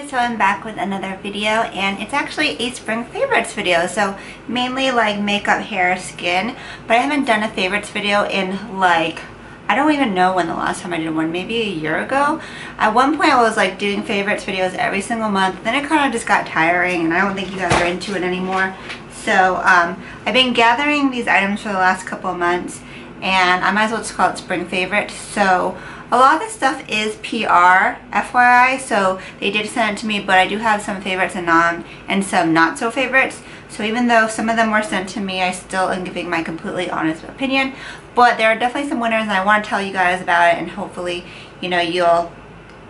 guys, so I'm back with another video, and it's actually a spring favorites video, so mainly like makeup, hair, skin, but I haven't done a favorites video in like, I don't even know when the last time I did one, maybe a year ago. At one point I was like doing favorites videos every single month, then it kind of just got tiring and I don't think you guys are into it anymore. So I've been gathering these items for the last couple of months, and I might as well just call it spring favorites. So a lot of this stuff is PR, FYI, so they did send it to me, but I do have some favorites and some not so favorites. So even though some of them were sent to me, I still am giving my completely honest opinion. But there are definitely some winners, and I want to tell you guys about it, and hopefully, you'll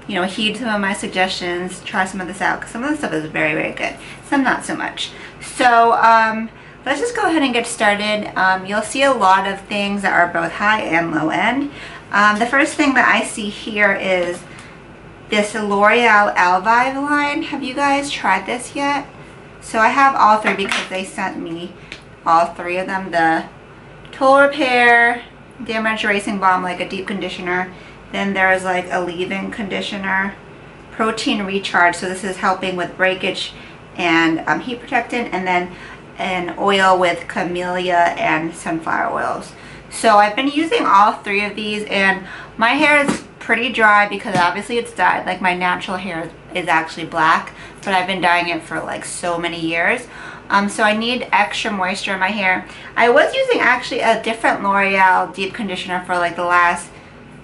heed some of my suggestions, try some of this out, because some of the stuff is very, very good. Some not so much. So let's just go ahead and get started. You'll see a lot of things that are both high and low end. The first thing that I see here is this L'Oreal Elvive line. Have you guys tried this yet? So I have all three because they sent me all three of them. The Total Repair, Damage Erasing Balm, like a deep conditioner. Then there's like a leave-in conditioner, Protein Recharge. So this is helping with breakage and heat protectant. And then an oil with camellia and sunflower oils. So I've been using all three of these, and my hair is pretty dry because obviously it's dyed. Like my natural hair is actually black, but I've been dyeing it for like so many years. So I need extra moisture in my hair. I was using actually a different L'Oreal deep conditioner for like the last,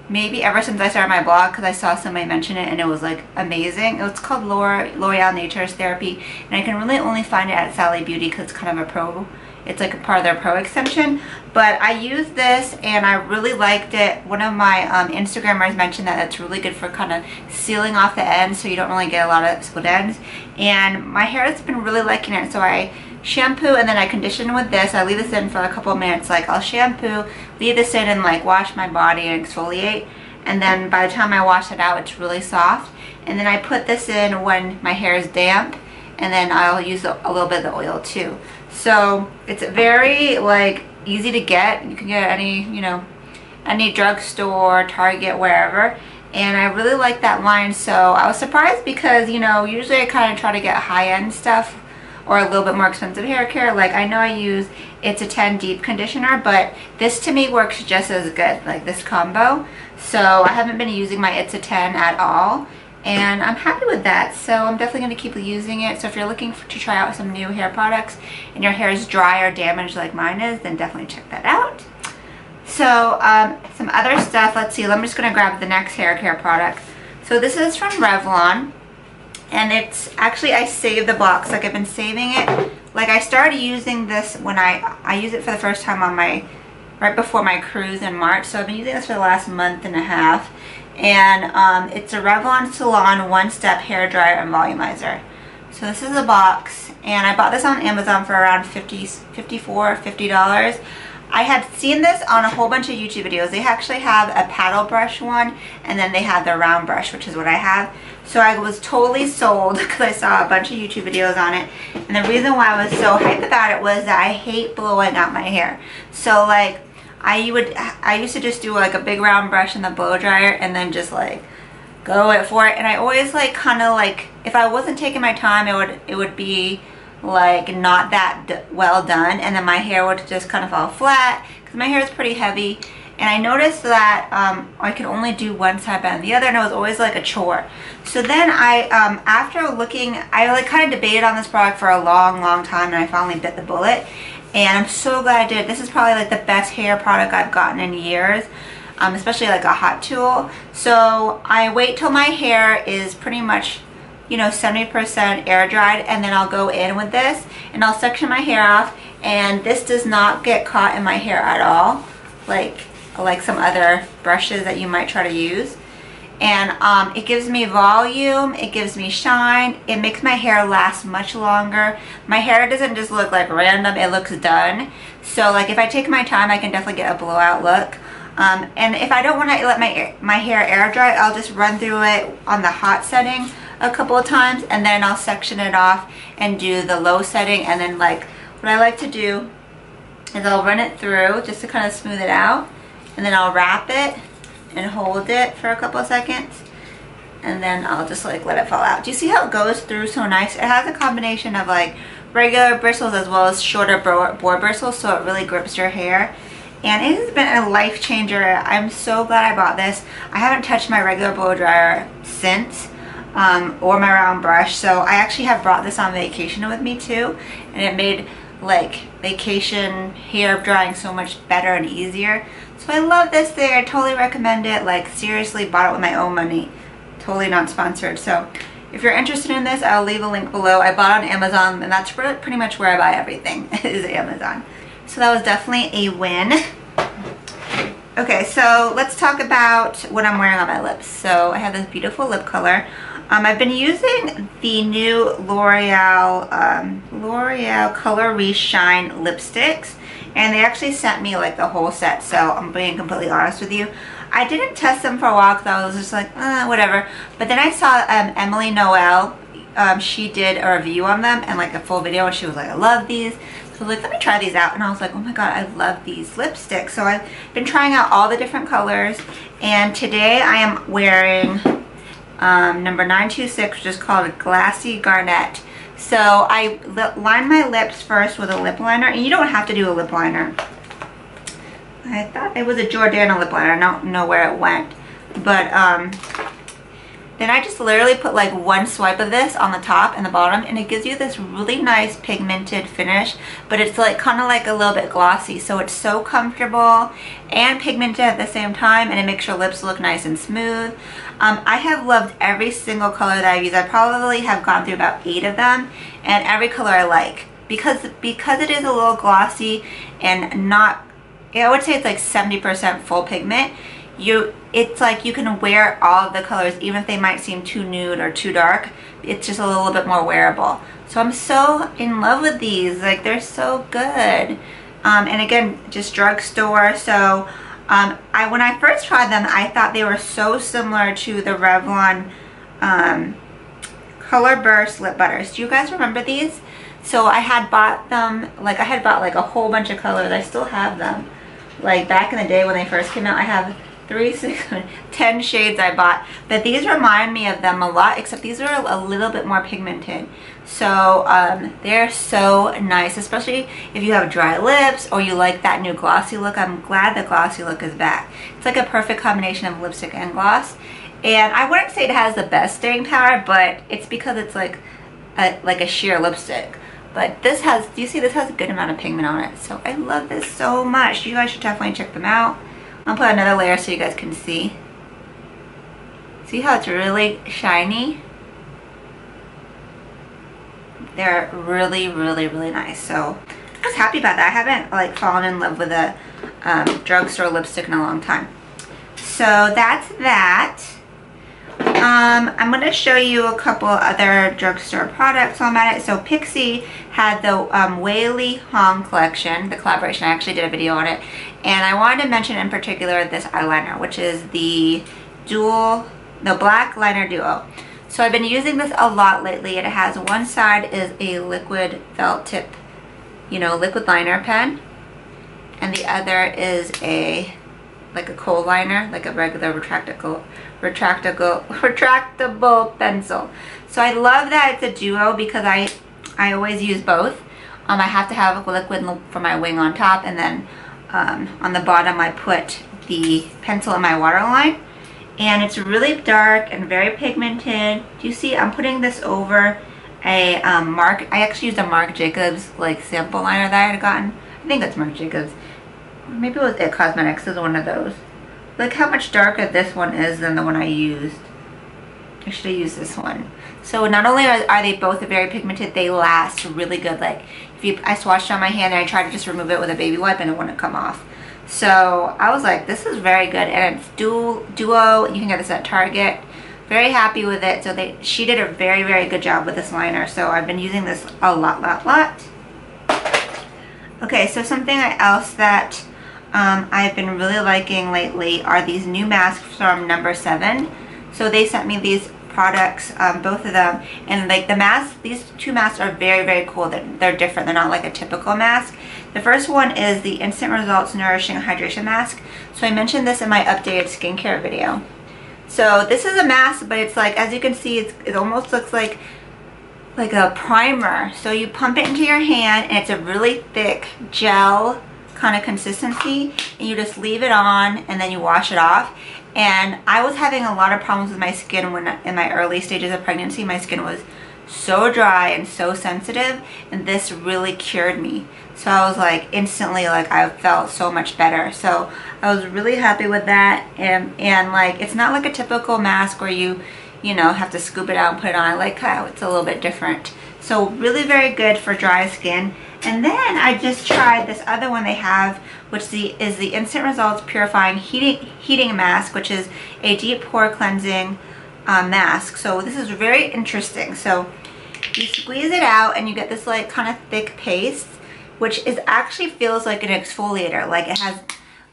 maybe ever since I started my blog, because I saw somebody mention it and it was like amazing. It's called L'Oreal Nature's Therapy, and I can really only find it at Sally Beauty because it's kind of a pro. It's like a part of their pro extension. But I used this and I really liked it. One of my Instagrammers mentioned that it's really good for kind of sealing off the ends so you don't really get a lot of split ends. And my hair has been really liking it. So I shampoo and then I condition with this. I leave this in for a couple of minutes. Like I'll shampoo, leave this in, and like wash my body and exfoliate. And then by the time I wash it out, it's really soft. And then I put this in when my hair is damp. And then I'll use a little bit of the oil too. So it's very like easy to get. You can get at any drugstore, Target, wherever. And I really like that line. So I was surprised because usually I kind of try to get high-end stuff or a little bit more expensive hair care. Like I know I use It's a 10 deep conditioner, but this to me works just as good, like this combo. So I haven't been using my It's a 10 at all, and I'm happy with that. So I'm definitely going to keep using it. So if you're looking to try out some new hair products and your hair is dry or damaged like mine is, then definitely check that out. So some other stuff, let's see, I'm just going to grab the next hair care product. So this is from Revlon, and it's actually, I saved the box. Like I've been saving it. Like I started using this when I used it for the first time on right before my cruise in March. So I've been using this for the last month and a half. And it's a Revlon Salon One-Step Hair Dryer and Volumizer. So this is a box, and I bought this on Amazon for around $50. I had seen this on a whole bunch of YouTube videos. They actually have a paddle brush one, and then they have the round brush, which is what I have. So I was totally sold because I saw a bunch of YouTube videos on it. And the reason why I was so hyped about it was that I hate blowing out my hair. So like I used to just do like a big round brush in the blow dryer and then just like go for it. And I always like kind of like, if I wasn't taking my time, it would be like not that well done, and then my hair would just kind of fall flat because my hair is pretty heavy. And I noticed that I could only do one side better than the other, and it was always like a chore. So then after looking, I like kind of debated on this product for a long time, and I finally bit the bullet. And I'm so glad I did. This is probably like the best hair product I've gotten in years, especially like a hot tool. So I wait till my hair is pretty much 70% air dried, and then I'll go in with this and I'll section my hair off, and this does not get caught in my hair at all like some other brushes that you might try to use. And it gives me volume, it gives me shine, it makes my hair last much longer. My hair doesn't just look like random, it looks done. So like if I take my time, I can definitely get a blowout look. And if I don't want to let my hair air dry, I'll just run through it on the hot setting a couple of times, and then I'll section it off and do the low setting. And then like what I like to do is I'll run it through just to kind of smooth it out, and then I'll wrap it and hold it for a couple of seconds, and then I'll just like let it fall out. Do you see how it goes through so nice? It has a combination of like regular bristles as well as shorter boar bristles, so it really grips your hair. And it has been a life changer. I'm so glad I bought this. I haven't touched my regular blow dryer since, or my round brush, so I actually have brought this on vacation with me too, and it made like vacation hair drying so much better and easier. So I love this thing. I totally recommend it. Like seriously, bought it with my own money. Totally not sponsored. So if you're interested in this, I'll leave a link below. I bought it on Amazon, and that's pretty much where I buy everything is Amazon. So that was definitely a win. Okay, so let's talk about what I'm wearing on my lips. So I have this beautiful lip color. I've been using the new L'Oreal Color Reshine lipsticks, and they actually sent me like the whole set, so I'm being completely honest with you. I didn't test them for a while because I was just like, whatever. But then I saw Emily Noel, she did a review on them and like a full video, and she was like, I love these. So I was like, let me try these out, and I was like, oh my god, I love these lipsticks. So I've been trying out all the different colors, and today I am wearing number 926, which is called Glassy Garnet. So I line my lips first with a lip liner, and you don't have to do a lip liner. I thought it was a Jordana lip liner. I don't know where it went, but then I just literally put like one swipe of this on the top and the bottom, and it gives you this really nice pigmented finish, but it's like kind of like a little bit glossy, so it's so comfortable and pigmented at the same time, and it makes your lips look nice and smooth. I have loved every single color that I've used. I probably have gone through about 8 of them, and every color I like because it is a little glossy and not, I would say it's like 70% full pigment. It's like you can wear all of the colors even if they might seem too nude or too dark. It's just a little bit more wearable. So I'm so in love with these. Like, they're so good. And again, just drugstore. So when I first tried them, I thought they were so similar to the Revlon Color Burst lip butters. Do you guys remember these? So I had bought them, like I had bought like a whole bunch of colors. I still have them. Like back in the day when they first came out, I have 10 shades I bought, but these remind me of them a lot, except these are a little bit more pigmented. So they're so nice, especially if you have dry lips or you like that new glossy look. I'm glad the glossy look is back. It's like a perfect combination of lipstick and gloss, and I wouldn't say it has the best staying power, but it's because it's like a sheer lipstick. But this has, do you see, this has a good amount of pigment on it, so I love this so much. You guys should definitely check them out. I'll put another layer so you guys can see. See how it's really shiny? They're really, really, really nice. So I was happy about that. I haven't like fallen in love with a drugstore lipstick in a long time. So that's that. I'm going to show you a couple other drugstore products on it. So Pixie had the Whaley Hong collection, the collaboration. I actually did a video on it. And I wanted to mention in particular this eyeliner, which is the Black Liner Duo. So I've been using this a lot lately. It has one side is a liquid felt tip, liquid liner pen. And the other is like a kohl liner, like a regular retractable pencil. So I love that it's a duo because I always use both. I have to have a liquid for my wing on top, and then on the bottom I put the pencil in my waterline. And it's really dark and very pigmented. Do you see? I'm putting this over a I actually used a Marc Jacobs like sample liner that I had gotten. I think that's Marc Jacobs. Maybe it was It Cosmetics is one of those. Look how much darker this one is than the one I used. I should have used this one. So not only are they both very pigmented, they last really good. Like I swatched on my hand and I tried to just remove it with a baby wipe and it wouldn't come off. So I was like, this is very good, and it's duo. You can get this at Target. Very happy with it. So she did a very, very good job with this liner. So I've been using this a lot. Okay, so something else that I've been really liking lately are these new masks from Number 7. So they sent me these products, both of them, and like the masks, these two masks are very, very cool. They're different. They're not like a typical mask. The first one is the Instant Results Nourishing Hydration Mask. So I mentioned this in my updated skincare video. So this is a mask, but it's like, as you can see, it almost looks like a primer. So you pump it into your hand, and it's a really thick gel kind of consistency, and you just leave it on and then you wash it off. And I was having a lot of problems with my skin when in my early stages of pregnancy. My skin was so dry and so sensitive, and this really cured me. So I was like instantly, like, I felt so much better. So I was really happy with that. And like, it's not like a typical mask where you know, have to scoop it out and put it on. I like how it's a little bit different. So really very good for dry skin. And then I just tried this other one they have, which is the Instant Results Purifying Heating Mask, which is a deep pore cleansing mask. So this is very interesting. So you squeeze it out and you get this like kind of thick paste, which is actually feels like an exfoliator. Like it has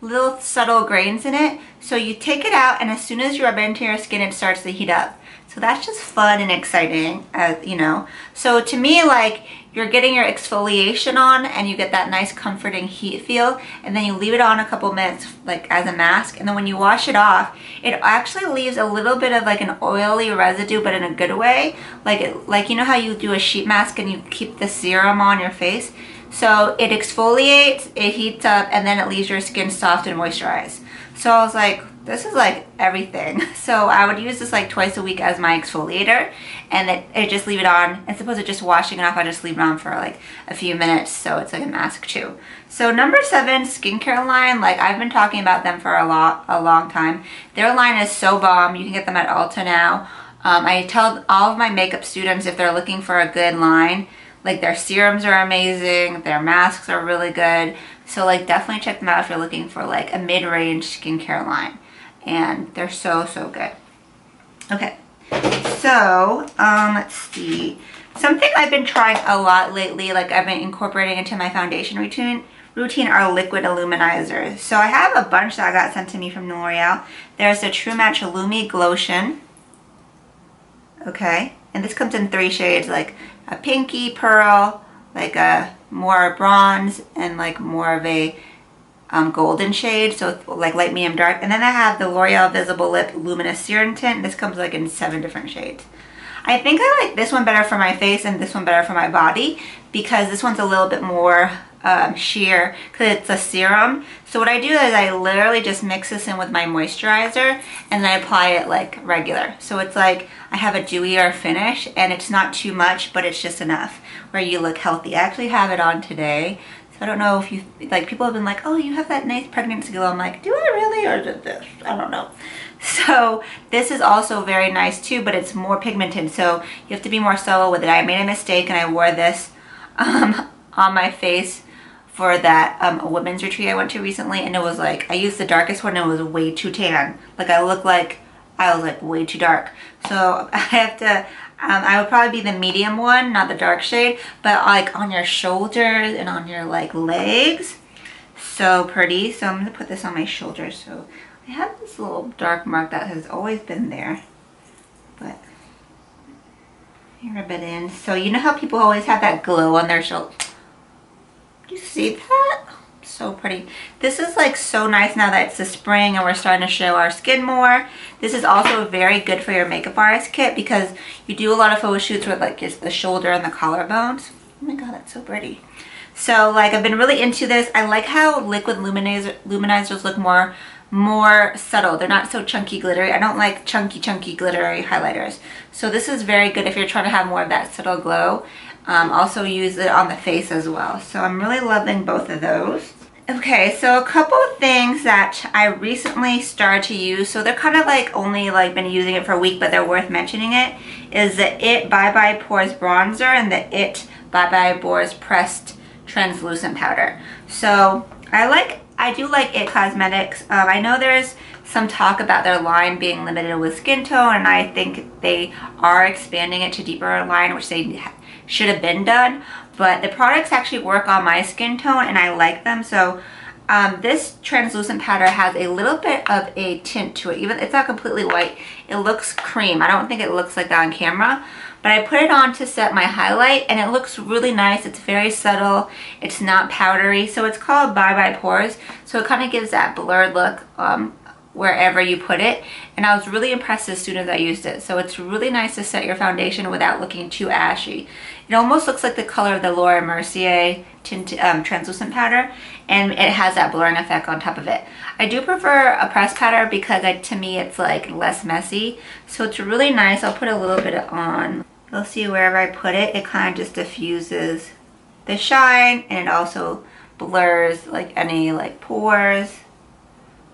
little subtle grains in it. So you take it out, and as soon as you rub it into your skin, it starts to heat up. So that's just fun and exciting, you know. So to me, like, you're getting your exfoliation on and you get that nice comforting heat feel, and then you leave it on a couple minutes like as a mask, and then when you wash it off, it actually leaves a little bit of like an oily residue, but in a good way. Like you know how you do a sheet mask and you keep the serum on your face? So it exfoliates, it heats up, and then it leaves your skin soft and moisturized. So I was like, this is like everything. So I would use this like twice a week as my exfoliator, and it just leave it on. As opposed to just washing it off, I just leave it on for like a few minutes, so it's like a mask too. So number 7, skincare line. Like, I've been talking about them for a long time. Their line is so bomb. You can get them at Ulta now. I tell all of my makeup students, if they're looking for a good line, like, their serums are amazing, their masks are really good. So like, definitely check them out if you're looking for like a mid-range skincare line. And they're so good. Okay, so let's see. Something I've been trying a lot lately, like I've been incorporating into my foundation routine are liquid illuminizers. So I have a bunch that got sent to me from L'Oreal. There's the True Match Lumi Glotion. Okay, and this comes in 3 shades, like a pinky, pearl, like a more bronze, and like more of a golden shade, so like light, medium, dark. And then I have the L'Oreal Visible Lip Luminous Serum Tint. This comes like in 7 different shades. I think I like this one better for my face and this one better for my body, because this one's a little bit more sheer because it's a serum. So what I do is I literally just mix this in with my moisturizer and then I apply it like regular. So it's like I have a dewier finish, and it's not too much, but it's just enough where you look healthy. I actually have it on today. I don't know if you, like, people have been like, oh, you have that nice pregnancy glow. I'm like, do I really, or did this? I don't know. So this is also very nice too, but it's more pigmented, so you have to be more subtle with it. I made a mistake and I wore this on my face for that a women's retreat I went to recently, and it was like, I used the darkest one and it was way too tan. Like, I looked like I was like way too dark. So I have to, I would probably be the medium one, not the dark shade, but like on your shoulders and on your like legs. So pretty. So I'm gonna put this on my shoulders. So I have this little dark mark that has always been there, but rub it in. So you know how people always have that glow on their shoulders? Do you see that? So pretty. This is like so nice now that it's the spring and we're starting to show our skin more. This is also very good for your makeup artist kit, because you do a lot of photo shoots with like just the shoulder and the collarbones. Oh my god, that's so pretty. So like, I've been really into this. I like how liquid luminizers look more subtle. They're not so chunky glittery. I don't like chunky glittery highlighters. So this is very good if you're trying to have more of that subtle glow. Also use it on the face as well. So I'm really loving both of those. Okay, so a couple of things that I recently started to use, so they're kind of like only like been using it for a week, but they're worth mentioning it, is the IT Bye Bye Pores Bronzer and the IT Bye Bye Pores Pressed Translucent Powder. So I do like IT Cosmetics. I know there's some talk about their line being limited with skin tone, and I think they are expanding it to deeper line, which they should have been done. But the products actually work on my skin tone and I like them. So this translucent powder has a little bit of a tint to it. Even it's not completely white. It looks cream. I don't think it looks like that on camera. But I put it on to set my highlight and it looks really nice. It's very subtle. It's not powdery. So it's called Bye Bye Pores. So it kind of gives that blurred look wherever you put it, and I was really impressed as soon as I used it. So it's really nice to set your foundation without looking too ashy. It almost looks like the color of the Laura Mercier translucent powder, and it has that blurring effect on top of it. I do prefer a pressed powder because to me it's like less messy, so it's really nice. I'll put a little bit on. You'll see wherever I put it, it kind of just diffuses the shine, and it also blurs like any like pores.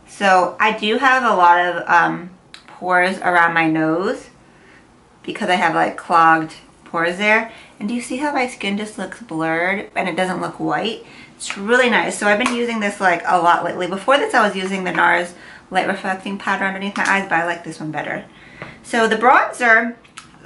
So I do have a lot of pores around my nose because I have like clogged pores there. And do you see how my skin just looks blurred and it doesn't look white? It's really nice. So I've been using this like a lot lately. Before this I was using the NARS light reflecting powder underneath my eyes, but I like this one better. So the bronzer,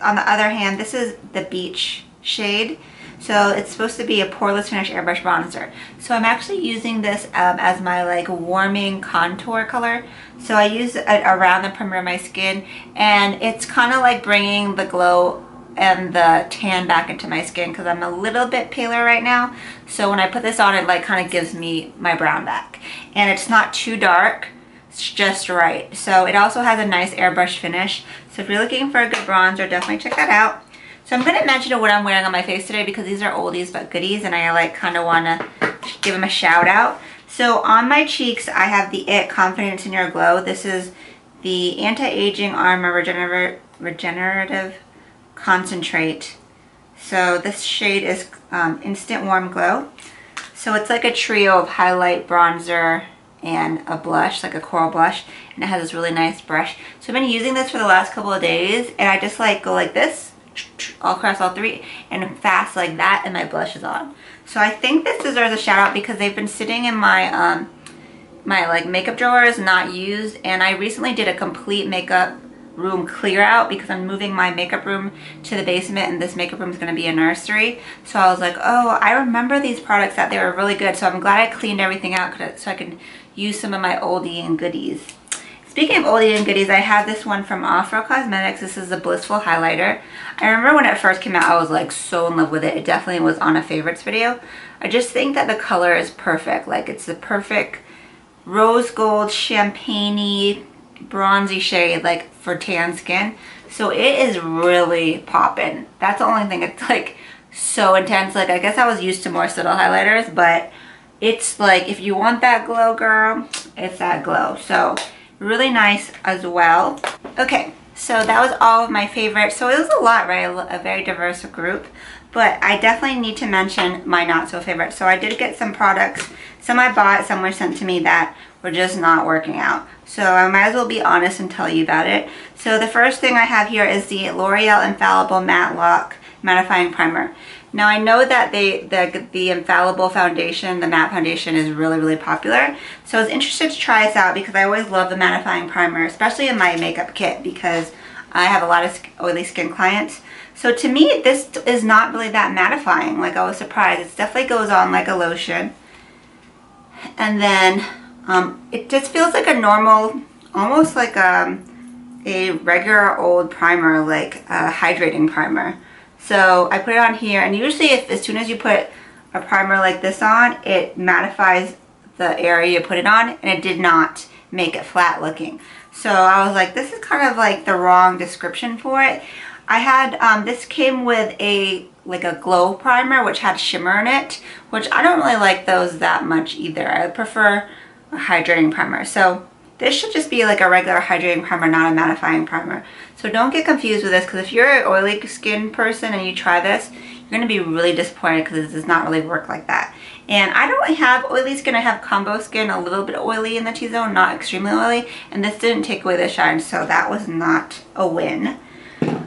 on the other hand, this is the Beach shade. So it's supposed to be a poreless finish airbrush bronzer. So I'm actually using this as my like warming contour color. So I use it around the perimeter of my skin, and it's kind of like bringing the glow and the tan back into my skin because I'm a little bit paler right now. So when I put this on, it like kind of gives me my brown back. And it's not too dark, it's just right. So it also has a nice airbrush finish. So if you're looking for a good bronzer, definitely check that out. So I'm going to mention what I'm wearing on my face today because these are oldies but goodies, and I like kind of want to give them a shout out. So on my cheeks, I have the IT Confidence in Your Glow. This is the Anti-Aging Armor Regenerative Concentrate. So this shade is Instant Warm Glow. So it's like a trio of highlight, bronzer, and a blush, like a coral blush, and it has this really nice brush. So I've been using this for the last couple of days, and I just like go like this all across all three and fast like that, and my blush is on. So I think this deserves a shout out because they've been sitting in my my like makeup drawers not used, and I recently did a complete makeup room clear out because I'm moving my makeup room to the basement, and this makeup room is going to be a nursery. So I was like, oh, I remember these products, that they were really good. So I'm glad I cleaned everything out so I can use some of my oldie and goodies. Speaking of oldie and goodies, I have this one from Afro Cosmetics. This is a Blissful Highlighter. I remember when it first came out, I was like so in love with it. It definitely was on a favorites video. I just think that the color is perfect. Like, it's the perfect rose gold, champagne-y, bronzy shade, like for tan skin. So it is really popping. That's the only thing. It's like so intense. Like, I guess I was used to more subtle highlighters, but it's like, if you want that glow, girl, it's that glow. So really nice as well. Okay, so that was all of my favorites. So it was a lot, right? A very diverse group. But I definitely need to mention my not so favorites. So I did get some products. Some I bought, some were sent to me that were just not working out. So I might as well be honest and tell you about it. So the first thing I have here is the L'Oreal Infallible Matte Lock Mattifying Primer. Now I know that the Infallible foundation, the matte foundation, is really, really popular. So I was interested to try this out because I always love the mattifying primer, especially in my makeup kit because I have a lot of oily skin clients. So to me, this is not really that mattifying. Like, I was surprised. It definitely goes on like a lotion. And then it just feels like a normal, almost like a regular old primer, like a hydrating primer. So I put it on here, and usually as soon as you put a primer like this on, it mattifies the area you put it on, and it did not make it flat looking. So I was like, this is kind of like the wrong description for it. I had, this came with like a glow primer, which had shimmer in it, which I don't really like those that much either. I prefer a hydrating primer. So this should just be like a regular hydrating primer, not a mattifying primer. So don't get confused with this, because if you're an oily skin person and you try this, you're going to be really disappointed because it does not really work like that. And I don't really have oily skin. I have combo skin, a little bit oily in the T-zone, not extremely oily. And this didn't take away the shine, so that was not a win.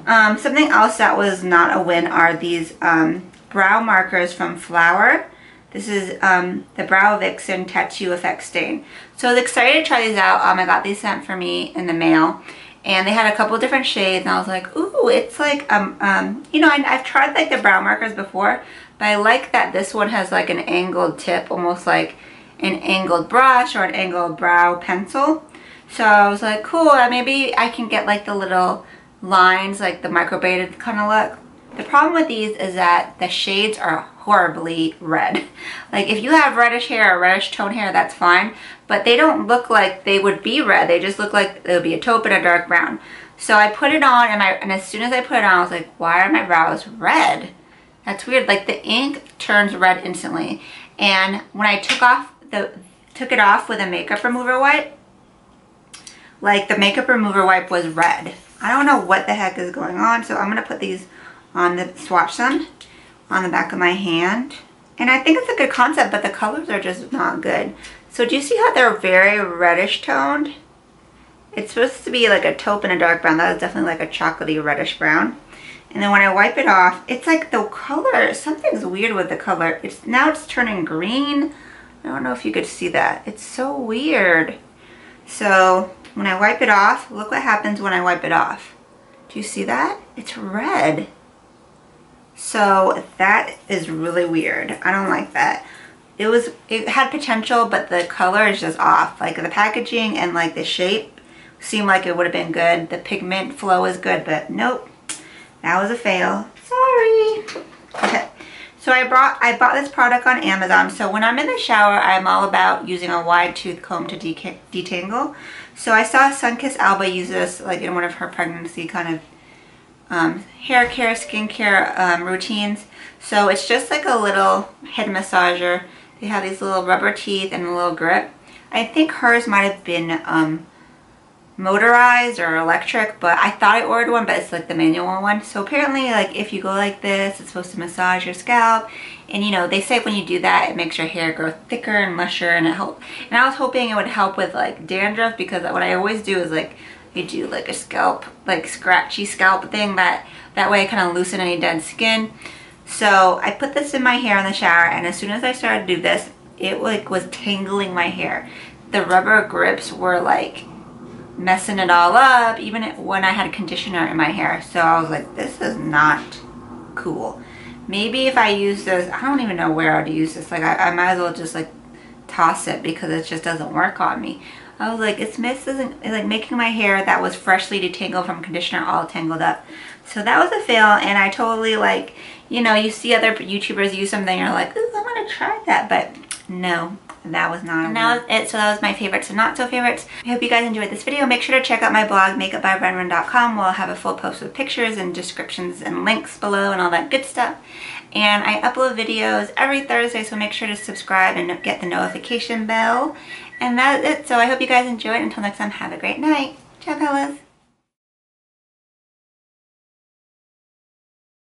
Something else that was not a win are these brow markers from Flower. This is the Brow Vixen Tattoo Effect Stain. So I was excited to try these out. I got these sent for me in the mail. And they had a couple different shades, and I was like, ooh, it's like, you know, I've tried like the brow markers before, but I like that this one has like an angled tip, almost like an angled brush or an angled brow pencil. So I was like, cool, maybe I can get like the little lines, like the micro braided kind of look. The problem with these is that the shades are horribly red. Like if you have reddish hair or reddish tone hair, that's fine, but they don't look like they would be red. They just look like it would be a taupe and a dark brown. So I put it on, and as soon as I put it on, I was like, why are my brows red? That's weird. Like the ink turns red instantly. And when I took it off with a makeup remover wipe, like the makeup remover wipe was red. I don't know what the heck is going on. So I'm gonna put these on the swatch them on the back of my hand. And I think it's a good concept, but the colors are just not good. So do you see how they're very reddish toned? It's supposed to be like a taupe and a dark brown. That is definitely like a chocolatey reddish brown. And then when I wipe it off, it's like the color, something's weird with the color. Now it's turning green. I don't know if you could see that. It's so weird. So when I wipe it off, look what happens when I wipe it off. Do you see that? It's red. So that is really weird. I don't like that. It had potential, but the color is just off. Like the packaging and like the shape seemed like it would have been good. The pigment flow is good, but nope. That was a fail. Sorry. Okay. So I bought this product on Amazon. So when I'm in the shower, I'm all about using a wide tooth comb to detangle. So I saw Sunkissed Alba use this like in one of her pregnancy kind of hair care, skincare routines. So it's just like a little head massager. They have these little rubber teeth and a little grip. I think hers might have been motorized or electric, but I thought I ordered one, but it's like the manual one. So apparently, like if you go like this, it's supposed to massage your scalp, and you know they say when you do that it makes your hair grow thicker and lusher, and it helps. And I was hoping it would help with like dandruff, because what I always do is like you do like a scalp, like scratchy scalp thing, that way I kind of loosen any dead skin. So I put this in my hair in the shower, and as soon as I started to do this, it like was tangling my hair. The rubber grips were like messing it all up, even when I had conditioner in my hair. So I was like, this is not cool. Maybe if I use this, I don't even know where I'd use this. Like I might as well just like toss it, because it just doesn't work on me. I was like, it's like making my hair that was freshly detangled from conditioner all tangled up. So that was a fail, and I totally like, you know, you see other YouTubers use something, you're like, ooh, I'm gonna try that, but no. That was not. And that was it. So that was my favorites and not so favorites. I hope you guys enjoyed this video. Make sure to check out my blog, makeupbyrenren.com. We'll have a full post with pictures and descriptions and links below and all that good stuff. And I upload videos every Thursday, so make sure to subscribe and get the notification bell. And that's it. So I hope you guys enjoyed. Until next time, have a great night. Ciao, fellas.